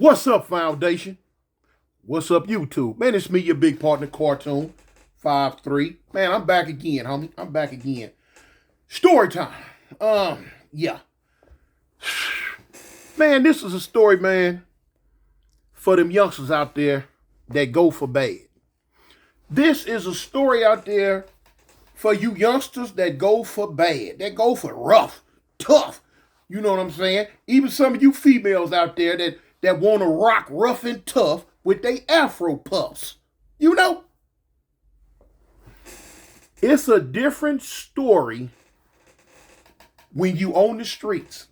What's up, Foundation? What's up, YouTube? Man, it's me, your big partner, Cartoon 5'3". Man, I'm back again, homie. I'm back again. Story time. Yeah. Man, this is a story, man, for them youngsters out there that go for bad. This is a story out there for you youngsters that go for bad, that go for rough, tough. You know what I'm saying? Even some of you females out there that want to rock rough and tough with they afro puffs. You know? It's a different story when you on the streets.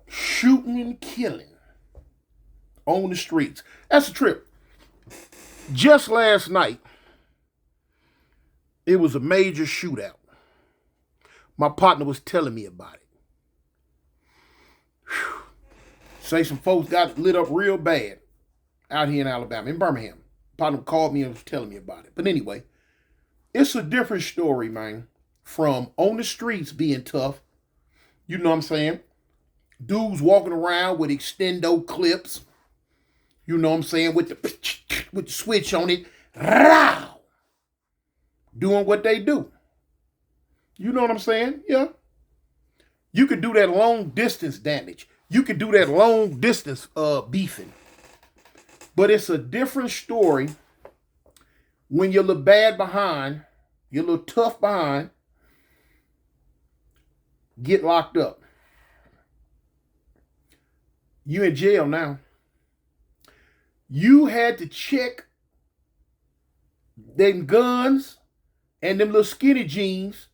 Shooting and killing on the streets. That's a trip. Just last night, it was a major shootout. My partner was telling me about it. Whew. Say some folks got lit up real bad out here in Alabama, in Birmingham. Partner called me and was telling me about it. But anyway, it's a different story, man. From on the streets being tough, you know what I'm saying? Dudes walking around with extendo clips, you know what I'm saying, with the switch on it, doing what they do. You know what I'm saying? Yeah. You could do that long distance damage. You could do that long distance beefing. But it's a different story when you're a little bad behind, you're a little tough behind, get locked up. You in jail now. You had to check them guns and them little skinny jeans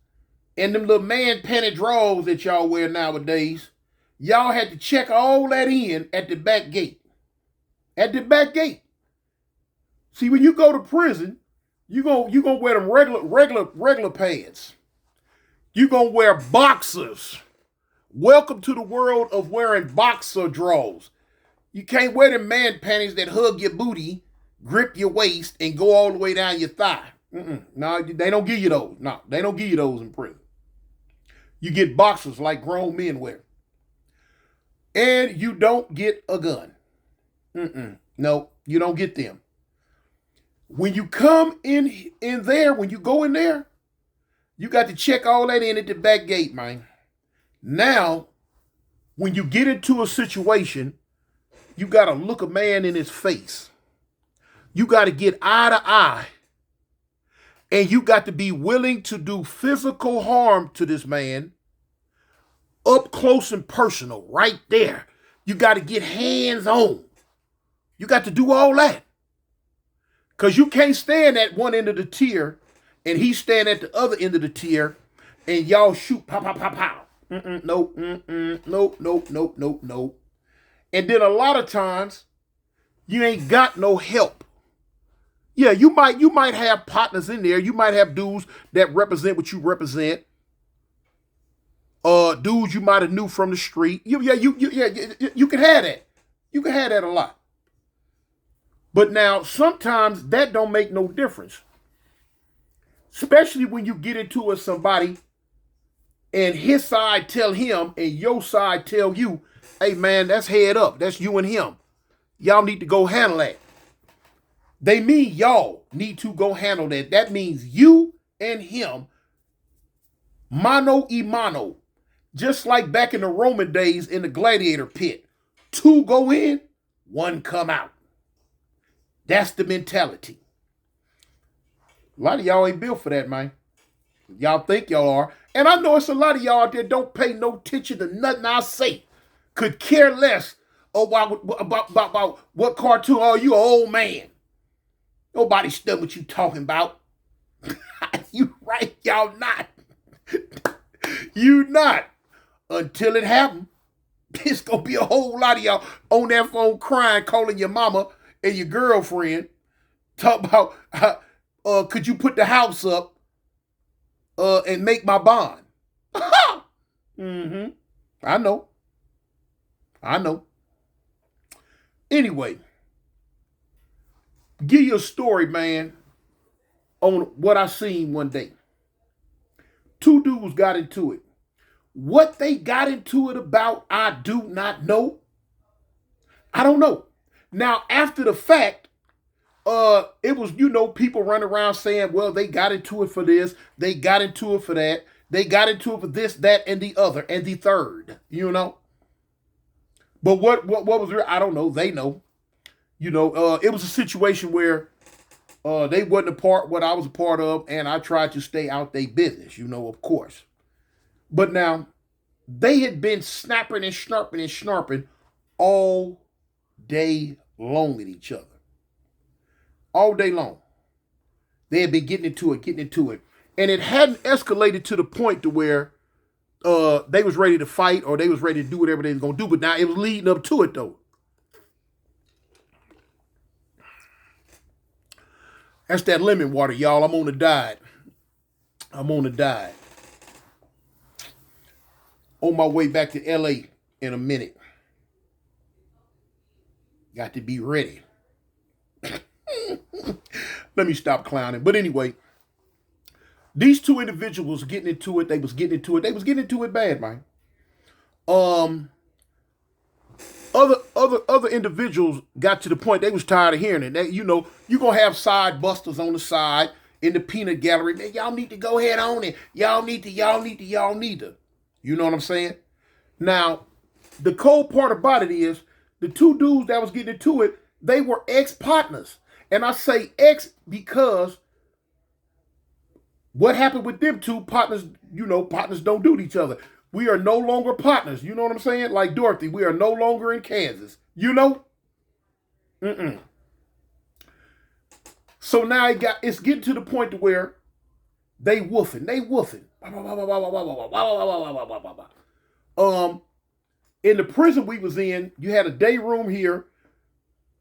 and them little man panty drawers that y'all wear nowadays. Y'all had to check all that in at the back gate. At the back gate. See, when you go to prison, you gonna wear them regular pants. You gonna wear boxers. Welcome to the world of wearing boxer drawers. You can't wear them man panties that hug your booty, grip your waist, and go all the way down your thigh. No, they don't give you those. No, they don't give you those in prison. You get boxers like grown men wear. And you don't get a gun. No, you don't get them. When you come in there, when you go in there, you got to check all that in at the back gate, man. Now, when you get into a situation, you got to look a man in his face. You got to get eye to eye. And you got to be willing to do physical harm to this man up close and personal, right there. You got to get hands on. You got to do all that. Because you can't stand at one end of the tier and he stand at the other end of the tier and y'all shoot pow, pow, pow, pow. No. And then a lot of times, you ain't got no help. Yeah, you might have partners in there. You might have dudes that represent what you represent. Dudes you might have knew from the street. You can have that. You can have that a lot. But now, sometimes that don't make no difference. Especially when you get into it with somebody and his side tell him and your side tell you, hey man, that's head up. That's you and him. Y'all need to go handle that. They mean y'all need to go handle that. That means you and him, mano y mano. Just like back in the Roman days in the gladiator pit. 2 go in, 1 come out. That's the mentality. A lot of y'all ain't built for that, man. Y'all think y'all are. And I know it's a lot of y'all out there don't pay no attention to nothing I say. Could care less about what cartoon. Oh, you an old man. Nobody studying what you talking about. You right, y'all not. You not. Until it happens. It's going to be a whole lot of y'all on that phone crying, calling your mama and your girlfriend. Talk about, could you put the house up and make my bond? I know. Anyway, give you a story, man, on what I seen one day. 2 dudes got into it. What they got into it about, I do not know. I don't know. Now, after the fact, it was, people running around saying, well, they got into it for this, they got into it for that, they got into it for this, that, and the other, and the third, But what was real? I don't know. They know. It was a situation where they wasn't a part what I was a part of, and I tried to stay out their business, of course. But now, they had been snapping and snarping and snarping all day long at each other. All day long. They had been getting into it. And it hadn't escalated to the point to where they was ready to fight or they was ready to do whatever they was going to do. But now it was leading up to it, though. That's that lemon water, y'all. I'm on the diet. On my way back to LA in a minute. Got to be ready. Let me stop clowning. But anyway, these two individuals getting into it. They was getting into it bad, man. Other individuals got to the point they was tired of hearing it. They, you're gonna have side busters on the side in the peanut gallery. Man, y'all need to go ahead on it. Y'all need to. You know what I'm saying? Now, the cold part about it is the two dudes that was getting into it, they were ex-partners. And I say ex because what happened with them two partners, partners don't do to each other. We are no longer partners. You know what I'm saying? Like Dorothy, we are no longer in Kansas. So now it's getting to the point to where they woofing. In the prison we was in, you had a day room here.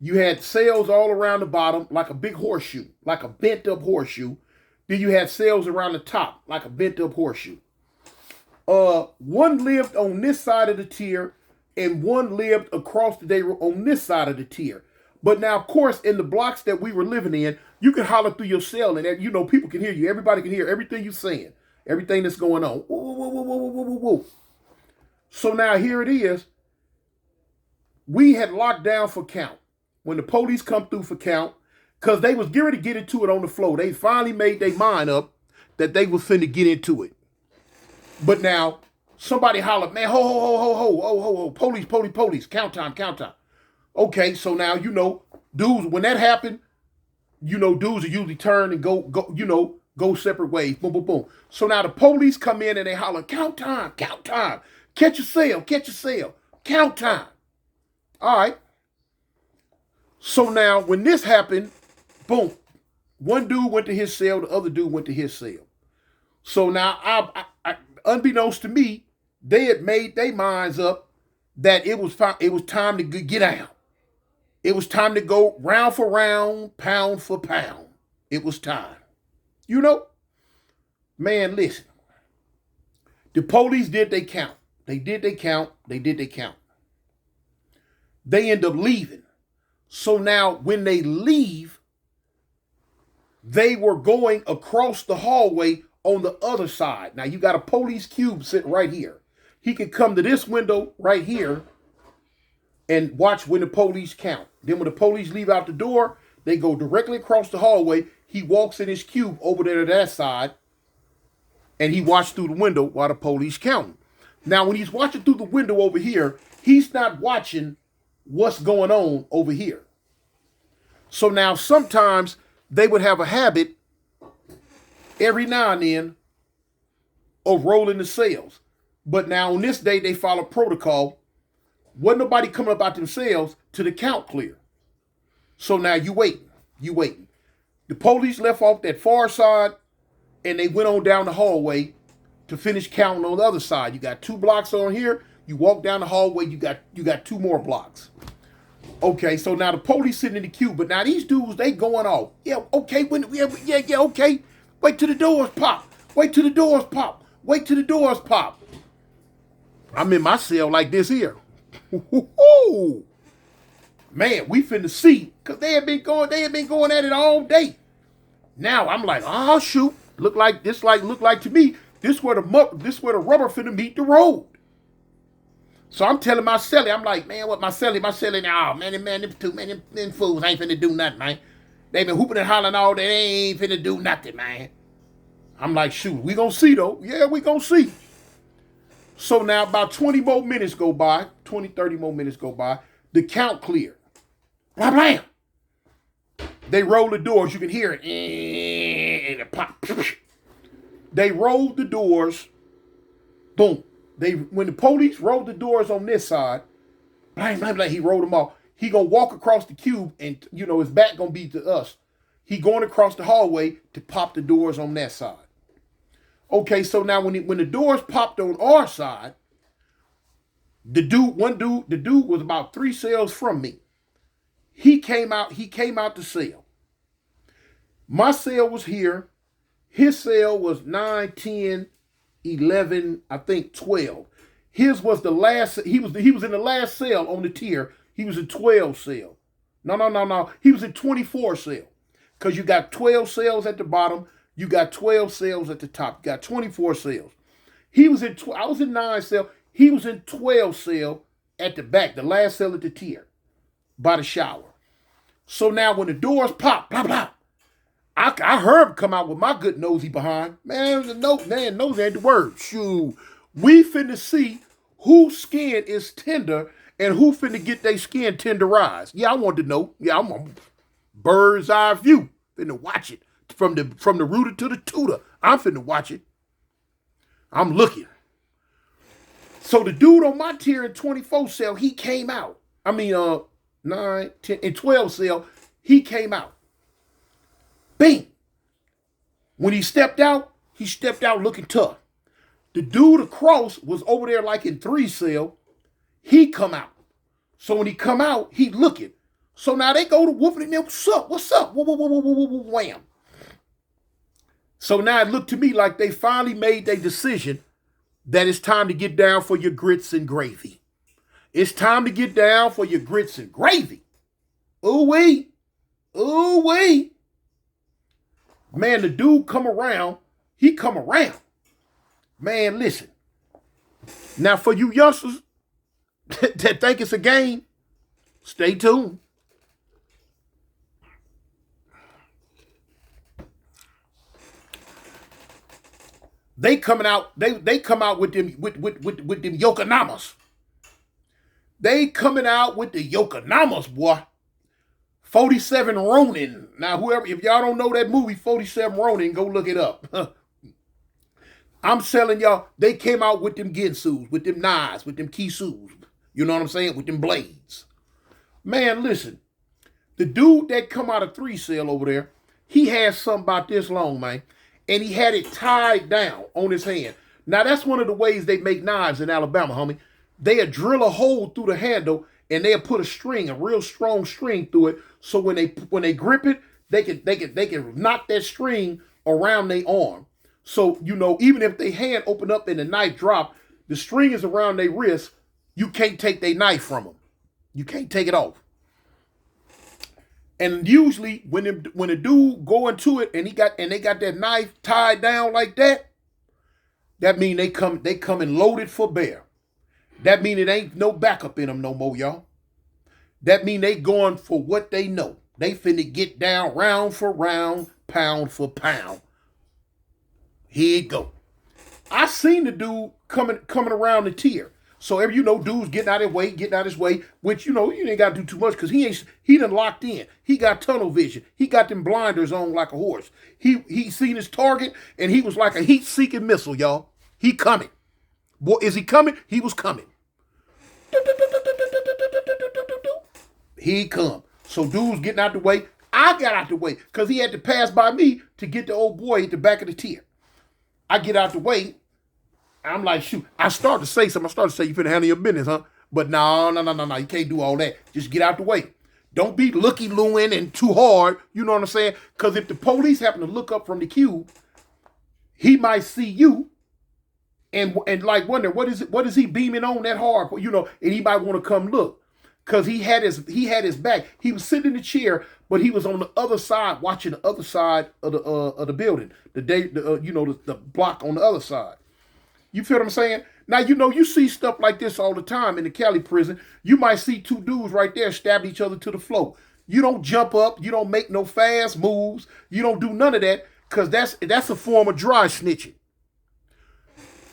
You had cells all around the bottom, like a big horseshoe, like a bent up horseshoe. Then you had cells around the top, like a bent up horseshoe. One lived on this side of the tier, and one lived across the day room on this side of the tier. But now, of course, in the blocks that we were living in, you can holler through your cell, and people can hear you. Everybody can hear everything you're saying, everything that's going on. Woo. So now here it is. We had locked down for count. When the police come through for count, because they was getting to get into it on the floor. They finally made their mind up that they was finna get into it. But now, somebody hollered, man, ho, police, count time. Okay, so now, dudes, when that happened, dudes will usually turn and go separate ways, boom. So now the police come in and they holler, count time, catch a sale, count time. All right. So now, when this happened, boom, one dude went to his cell, the other dude went to his cell. So now, I unbeknownst to me, they had made their minds up that it was time to get out. It was time to go round for round, pound for pound. It was time. Man, listen. The police did they count. They did they count. They end up leaving. So now when they leave, they were going across the hallway on the other side. Now you got a police cube sitting right here. He could come to this window right here and watch when the police count. Then when the police leave out the door, they go directly across the hallway. He walks in his cube over there to that side, and he watched through the window while the police counting. Now when he's watching through the window over here, he's not watching what's going on over here. So now sometimes they would have a habit every now and then of rolling the cells. But now on this day, they follow protocol. Wasn't nobody coming up out themselves till the count clear. So now you waiting. The police left off that far side and they went on down the hallway to finish counting on the other side. You got 2 blocks on here. You walk down the hallway, you got 2 more blocks. Okay, so now the police sitting in the queue, but now these dudes, they going off. Yeah, okay, okay. Wait till the doors pop. I'm in my cell like this here. Man, we finna see, because they had been going at it all day. Now I'm like, oh shoot, look like to me, This where the rubber finna meet the road. So I'm telling my celly, I'm like, man, what my celly, oh man, them fools ain't finna do nothing, man. They been hooping and hollering all day, they ain't finna do nothing, man. I'm like, shoot, we gonna see though. Yeah, we gonna see. So now about 20 more minutes go by, 20, 30 more minutes go by, the count cleared. Blah, blah. They roll the doors, you can hear it. And it pop. They rolled the doors, boom. When the police rolled the doors on this side, blah, blah, blah, he rolled them off. He gonna walk across the cube and, his back gonna be to us. He going across the hallway to pop the doors on that side. Okay, so now when the doors popped on our side, the dude was about 3 cells from me. He came out the cell. My cell was here. His cell was 9, 10, 11, I think 12. His was the last, he was in the last cell on the tier. He was in 12 cell. No. He was in 24 cell. Because you got 12 cells at the bottom. You got 12 cells at the top. You got 24 cells. I was in 9 cell. He was in 12 cell at the back, the last cell at the tier, by the shower. So now when the doors pop, blah, blah, I heard him come out with my good nosy behind. Man, nosy ain't the word. Shoot. We finna see whose skin is tender and who finna get their skin tenderized. Yeah, I want to know. Yeah, I'm a bird's eye view. Finna watch it. From the rooter to the tutor. I'm finna watch it. I'm looking. So the dude on my tier in 24 cell, he came out. 9, 10, and 12 cell, he came out. Bing. When he stepped out looking tough. The dude across was over there like in 3 cell. He come out. So when he come out, he looking. So now they go to whooping and them, what's up? Wham. So now it looked to me like they finally made their decision that it's time to get down for your grits and gravy. It's time to get down for your grits and gravy. Ooh-wee. Ooh-wee. Man, the dude come around. He come around. Man, listen. Now, for you youngsters that think it's a game, stay tuned. They coming out. They come out with them with them Yokonamas. They coming out with the Yokonamas, boy. 47 Ronin. Now, if y'all don't know that movie, 47 Ronin, go look it up. I'm telling y'all, they came out with them Ginsus, with them knives, with them Kisus. You know what I'm saying? With them blades. Man, listen. The dude that come out of 3 cell over there, he had something about this long, man. And he had it tied down on his hand. Now, that's one of the ways they make knives in Alabama, homie. They'll drill a hole through the handle and they'll put a real strong string through it. So when they grip it, they can knock that string around their arm. So, even if their hand open up and the knife drop, the string is around their wrist. You can't take their knife from them. You can't take it off. And usually when a dude go into it and they got that knife tied down like that, that mean they coming loaded for bear. That mean it ain't no backup in them no more, y'all. That mean they going for what they know. They finna get down round for round, pound for pound. Here it go. I seen the dude coming around the tier. So dude's getting out his way, which, you ain't got to do too much because he done locked in. He got tunnel vision. He got them blinders on like a horse. He seen his target and he was like a heat-seeking missile, y'all. He coming. Boy, is he coming? He was coming. He come. So dude's getting out the way. I got out the way because he had to pass by me to get the old boy at the back of the tier. I get out the way. I'm like, shoot. I started to say something. You finna handle your business, huh? But no. You can't do all that. Just get out the way. Don't be looky-looing and too hard. You know what I'm saying? Because if the police happen to look up from the cube, he might see you and like wonder, what is he beaming on that hard? And he might want to come look. because he had his back. He was sitting in the chair, but he was on the other side, watching the other side of the building, the block on the other side. You feel what I'm saying? Now, you see stuff like this all the time in the Cali prison. You might see two dudes right there stab each other to the floor. You don't jump up. You don't make no fast moves. You don't do none of that, because that's a form of dry snitching.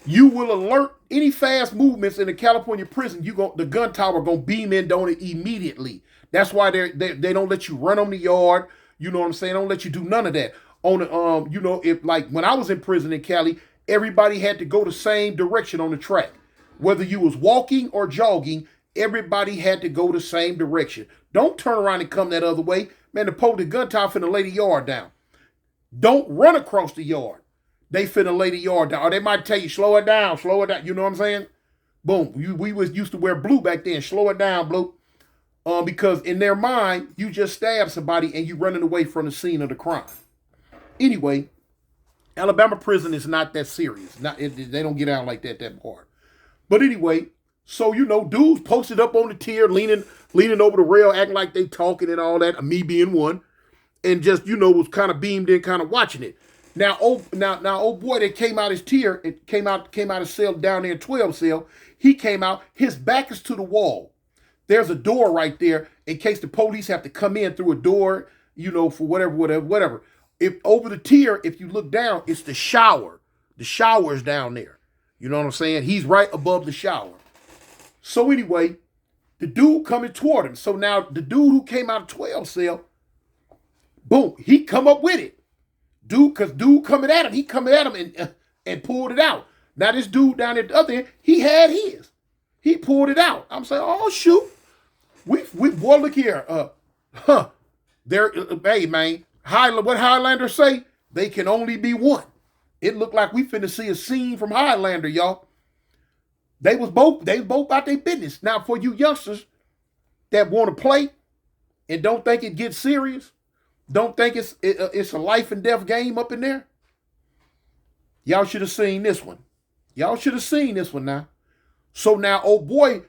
You will alert any fast movements in the California prison. The gun tower gonna beam in on it immediately. That's why they don't let you run on the yard. You know what I'm saying? They don't let you do none of that. On the if like when I was in prison in Cali, everybody had to go the same direction on the track. Whether you was walking or jogging, everybody had to go the same direction. Don't turn around and come that other way. Man, the gun tower finna lay the yard down. Don't run across the yard. They finna lay the yard down. Or they might tell you, slow it down. You know what I'm saying? Boom. We was used to wear blue back then. Slow it down, blue. Because in their mind, you just stabbed somebody and you running away from the scene of the crime. Anyway, Alabama prison is not that serious. They don't get out like that hard. But anyway, so dudes posted up on the tier, leaning over the rail, acting like they talking and all that. Me being one, and just was kind of beamed in, kind of watching it. Now, old boy that came out his tier, it came out his cell down there in 12 cell. He came out. His back is to the wall. There's a door right there in case the police have to come in through a door, for whatever. If over the tier, if you look down, it's the shower. The shower is down there. You know what I'm saying? He's right above the shower. So anyway, the dude coming toward him. So now the dude who came out of 12 cell, boom, he come up with it. Dude coming at him. He coming at him and pulled it out. Now this dude down at the other end, he had his. He pulled it out. I'm saying, oh shoot. We boy, look here. Hey man, what Highlander say? They can only be one. It looked like we finna see a scene from Highlander, y'all. They was both about their business. Now for you youngsters that want to play and don't think it gets serious, don't think it's a life and death game up in there, y'all should have seen this one. Y'all should have seen this one now. So now when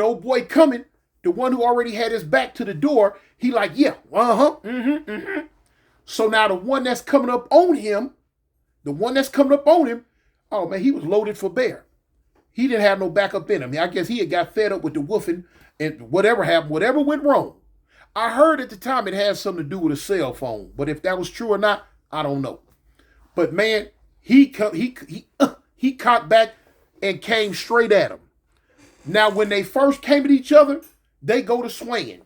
old boy coming, the one who already had his back to the door, he like, yeah, So now the one that's coming up on him, oh man, he was loaded for bear. He didn't have no backup in him. I guess he had got fed up with the woofing and whatever happened, whatever went wrong. I heard at the time it had something to do with a cell phone, but if that was true or not, I don't know. But man, he cocked back and came straight at him. Now, when they first came at each other, they go to swinging.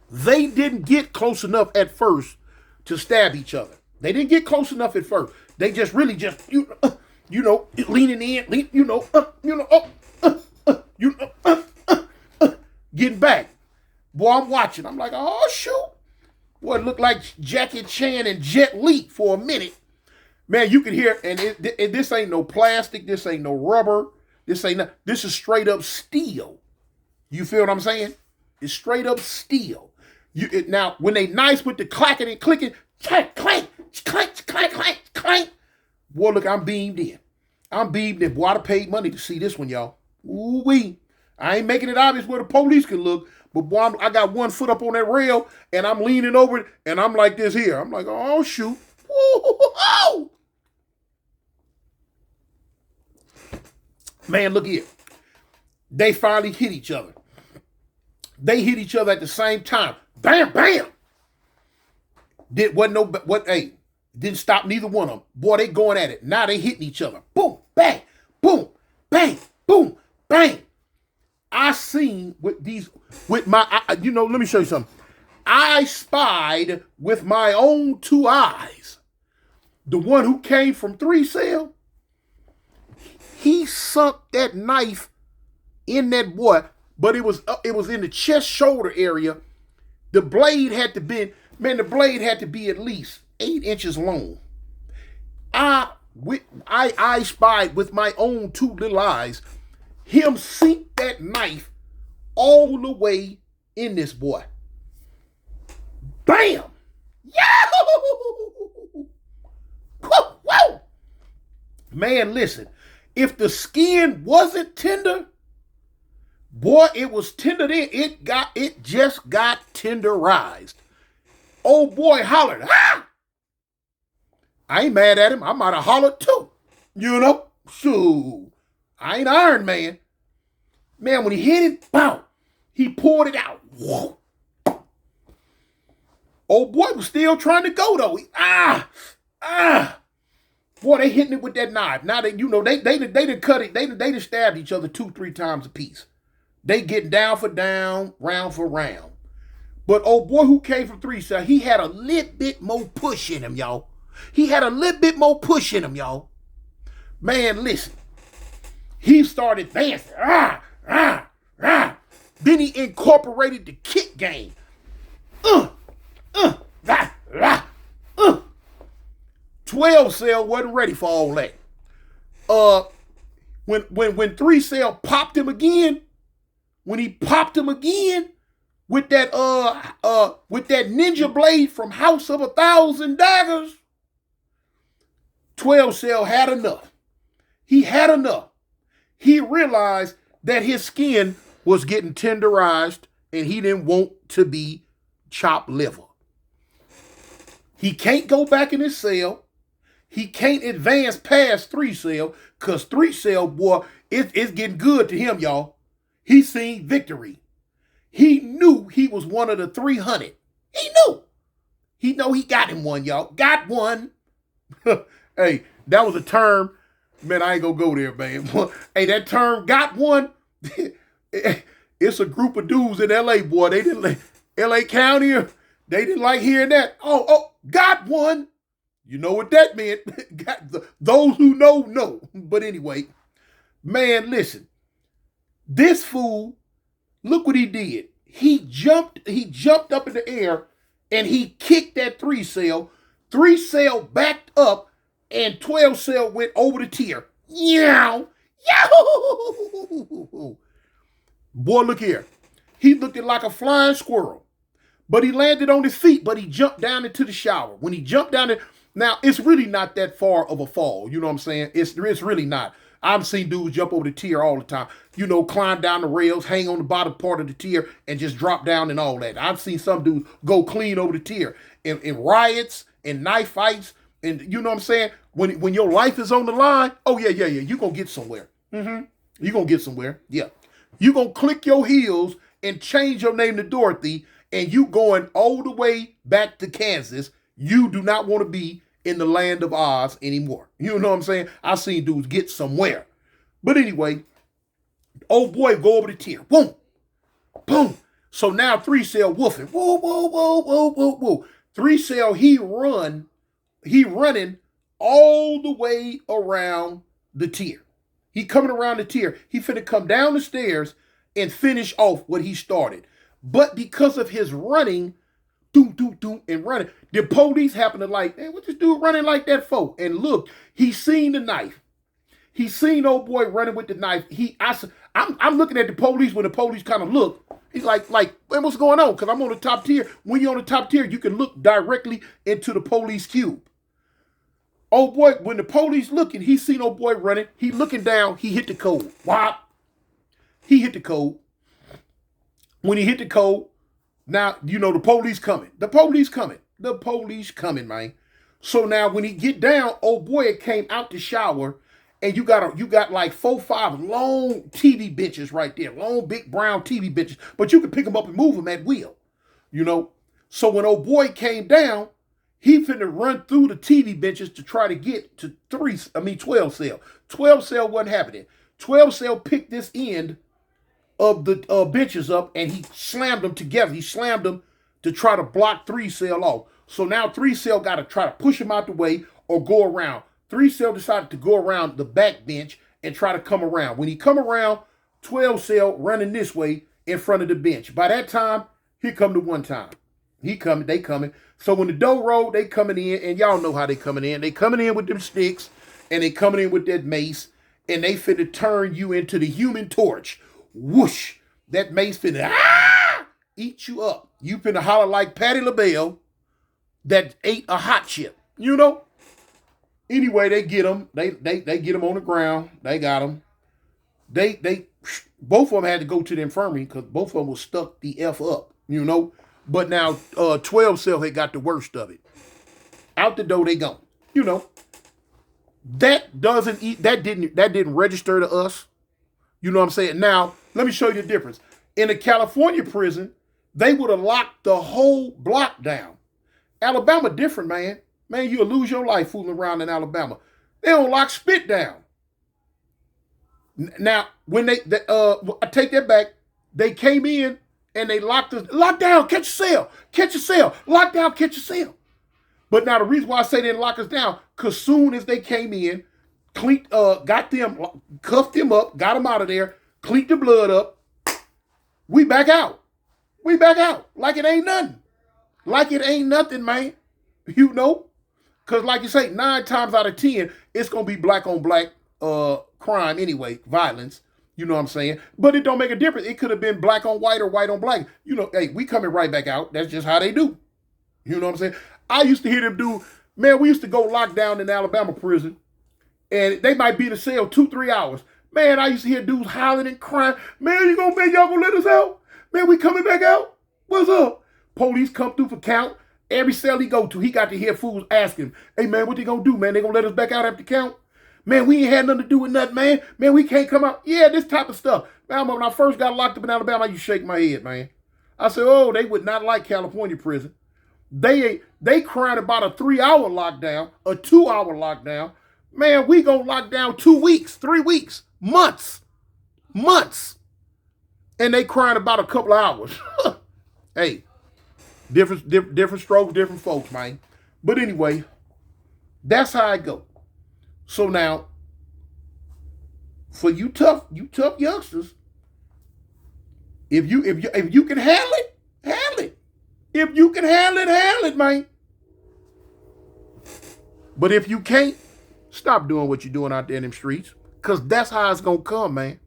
They didn't get close enough at first to stab each other. They didn't get close enough at first. They just really leaning in, getting back. Boy, I'm watching. I'm like, oh, shoot. Boy, it looked like Jackie Chan and Jet Li for a minute. Man, you can hear, and this ain't no plastic. This ain't no rubber. This is straight up steel. You feel what I'm saying? It's straight up steel. Now, when they nice with the clacking and clicking, clank, clank, clank, clank, clank, clank. Boy, look, I'm beamed in. Boy, I paid money to see this one, y'all. Ooh-wee. I ain't making it obvious where the police can look, but boy, I got one foot up on that rail, and I'm leaning over it, and I'm like this here. I'm like, oh, shoot. Woo-hoo-hoo! Man, look here. They finally hit each other. They hit each other at the same time. Bam, bam. Didn't stop neither one of them. Boy, they going at it. Now they hitting each other. Boom, bang, boom, bang, boom, bang. I seen let me show you something. I spied with my own two eyes. The one who came from 3 cell, he sunk that knife in that boy, but it was in the chest shoulder area. The blade had to be at least 8 inches long. I spied with my own 2 little eyes him sink that knife all the way in this boy. Bam! Yahoo! Whoa, whoa! Man, listen. If the skin wasn't tender, Boy, it was tendered in. It just got tenderized. Old boy hollered, ah! I ain't mad at him. I might have hollered too. You know? So I ain't Iron Man. Man, when he hit it, bow, he poured it out. Whoa. Old boy was still trying to go though. Boy, they hitting it with that knife. Now they, they done cut it. They done stabbed each other 2-3 times a piece. They getting down for down, round for round. But old boy who came from 3 cell, he had a little bit more push in him, y'all. He had a little bit more push in him, y'all. Man, listen. He started dancing. Then he incorporated the kick game. 12 cell wasn't ready for all that. When 3 cell popped him again, when he popped him again with that ninja blade from House of 1,000 Daggers, 12 cell had enough. He had enough. He realized that his skin was getting tenderized and he didn't want to be chopped liver. He can't go back in his cell. He can't advance past 3 cell because 3 cell, boy, it's getting good to him, y'all. He seen victory. He knew he was one of the 300. He knew. He know he got him one, y'all. Got one. Hey, that was a term. Man, I ain't gonna go there, man. Hey, that term got one. It's a group of dudes in LA, boy. They didn't like LA County. They didn't like hearing that. Oh, got one. You know what that meant. Those who know. But anyway, man, listen. This fool, look what he did. He jumped up in the air and he kicked that 3 cell. 3 cell backed up and 12 cell went over the tier. Yow! Yow! Boy, look here. He looked like a flying squirrel. But he landed on his feet, but he jumped down into the shower. When he jumped down there, now it's really not that far of a fall. You know what I'm saying? It's really not. I've seen dudes jump over the tier all the time. You know, climb down the rails, hang on the bottom part of the tier, and just drop down and all that. I've seen some dudes go clean over the tier in riots and knife fights. And you know what I'm saying? When your life is on the line, oh yeah, you're going to get somewhere. You're going to get somewhere. Yeah. You're going to click your heels and change your name to Dorothy, and you going all the way back to Kansas. You do not want to be in the land of Oz anymore. You know what I'm saying? I've seen dudes get somewhere. But anyway, old boy go over the tier. Boom. Boom. So now 3 cell woofing. Whoa. 3 cell, he running all the way around the tier. He coming around the tier. He finna come down the stairs and finish off what he started. But because of his running, and running, the police happen to like, hey, what this dude running like that for? And look, he seen the knife. He seen old boy running with the knife. I'm looking at the police when the police kind of look. He's like, man, what's going on? Because I'm on the top tier. When you're on the top tier, you can look directly into the police cube. Old boy, when the police looking, he seen old boy running. He looking down. He hit the code. Whop. He hit the code. When he hit the code, now, you know, the police coming. The police coming, man. So now when he get down, old boy came out the shower and you got like 4-5 long TV benches right there. Long, big brown TV benches. But you can pick them up and move them at will. You know? So when old boy came down, he finna run through the TV benches to try to get to 12 cell. 12 cell wasn't happening. 12 cell picked this end of the benches up and he slammed them together. He slammed them to try to block 3 cell off. So now 3 cell got to try to push him out the way or go around. 3 cell decided to go around the back bench and try to come around. When he come around, 12 cell running this way in front of the bench. By that time, here come the one time. They coming. So when the dough roll, they coming in, and y'all know how they coming in. They coming in with them sticks, and they coming in with that mace, and they finna turn you into the Human Torch. Whoosh! That mace finna eat you up. You finna holler like Patti LaBelle that ate a hot chip. You know? Anyway, they get him. They get him on the ground. They got him. They Both of them had to go to the infirmary because both of them was stuck the F up, you know. But now 12 cell had got the worst of it. Out the door they go. You know. That didn't register to us. You know what I'm saying? Now, let me show you the difference. In a California prison, they would have locked the whole block down. Alabama different, man. Man, you'll lose your life fooling around in Alabama. They don't lock spit down. Now, when I take that back, they came in and they locked down, catch a cell, lock down, catch a cell. But now the reason why I say they didn't lock us down, because soon as they came in, got them, cuffed them up, got them out of there, cleaned the blood up, we back out. We back out like it ain't nothing. Like it ain't nothing, man. You know? Because like you say, 9 times out of 10, it's going to be black on black crime anyway, violence. You know what I'm saying? But it don't make a difference. It could have been black on white or white on black. You know, hey, we coming right back out. That's just how they do. You know what I'm saying? I used to hear them do, man, we used to go lock down in Alabama prison, and they might be in the cell 2-3 hours. Man, I used to hear dudes hollering and crying. Man, y'all gonna let us out? Man, we coming back out? What's up? Police come through for count. Every cell he go to, he got to hear fools asking, hey, man, what they gonna do, man? They gonna let us back out after count? Man, we ain't had nothing to do with nothing, man. Man, we can't come out. Yeah, this type of stuff. Man, when I first got locked up in Alabama, I used to shake my head, man. I said, oh, they would not like California prison. They crying about a 3-hour lockdown, a 2-hour lockdown. Man, we gonna lock down 2 weeks, 3 weeks, months. And they crying about a couple of hours. Hey, different strokes, different folks, man. But anyway, that's how I go. So now, for you tough youngsters, if you can handle it, handle it. If you can handle it, man. But if you can't, stop doing what you're doing out there in them streets. Because that's how it's going to come, man.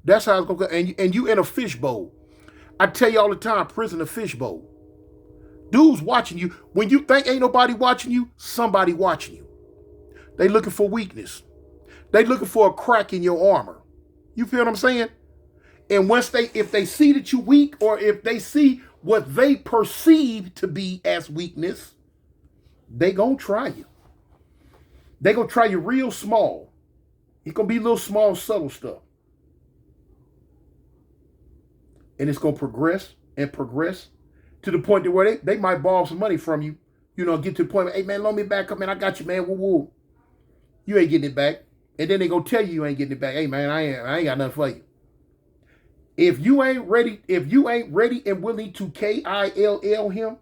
That's how it's going to come. And you in a fishbowl. I tell you all the time, prison a fishbowl. Dudes watching you. When you think ain't nobody watching you, somebody watching you. They looking for weakness. They looking for a crack in your armor. You feel what I'm saying? And if they see that you weak, or if they see what they perceive to be as weakness, they gonna try you. They gonna try you real small. It's gonna be little small, subtle stuff. And it's gonna progress and progress to the point where they might borrow some money from you. You know, get to the point where, hey man, loan me back up, man. I got you, man. Woo woo. You ain't getting it back. And then they gonna tell you ain't getting it back. Hey man, I ain't got nothing for you. If you ain't ready and willing to KILL him,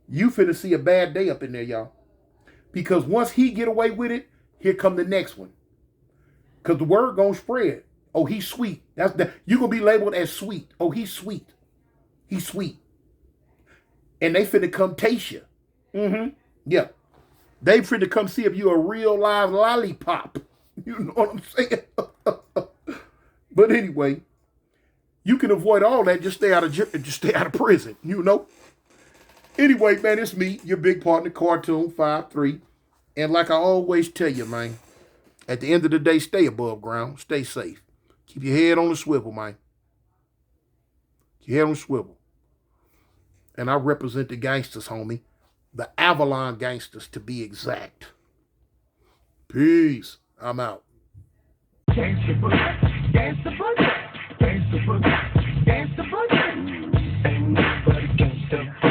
you finna see a bad day up in there, y'all. Because once he get away with it, here come the next one. Because the word gonna spread. Oh, he's sweet. You gonna be labeled as sweet. Oh, he's sweet. He's sweet. And they finna come taste you. Mm-hmm. Yeah. They finna come see if you a real live lollipop. You know what I'm saying? But anyway, you can avoid all that. Just stay out of prison, you know? Anyway, man, it's me, your big partner, Cartoon 5'3". And like I always tell you, man, at the end of the day, stay above ground. Stay safe. Keep your head on the swivel, man. Keep your head on the swivel. And I represent the gangsters, homie. The Avalon gangsters, to be exact. Peace. I'm out. Gangsta boogie, gangsta boogie, gangsta boogie, gangsta boogie. Ain't nobody gangsta boogie.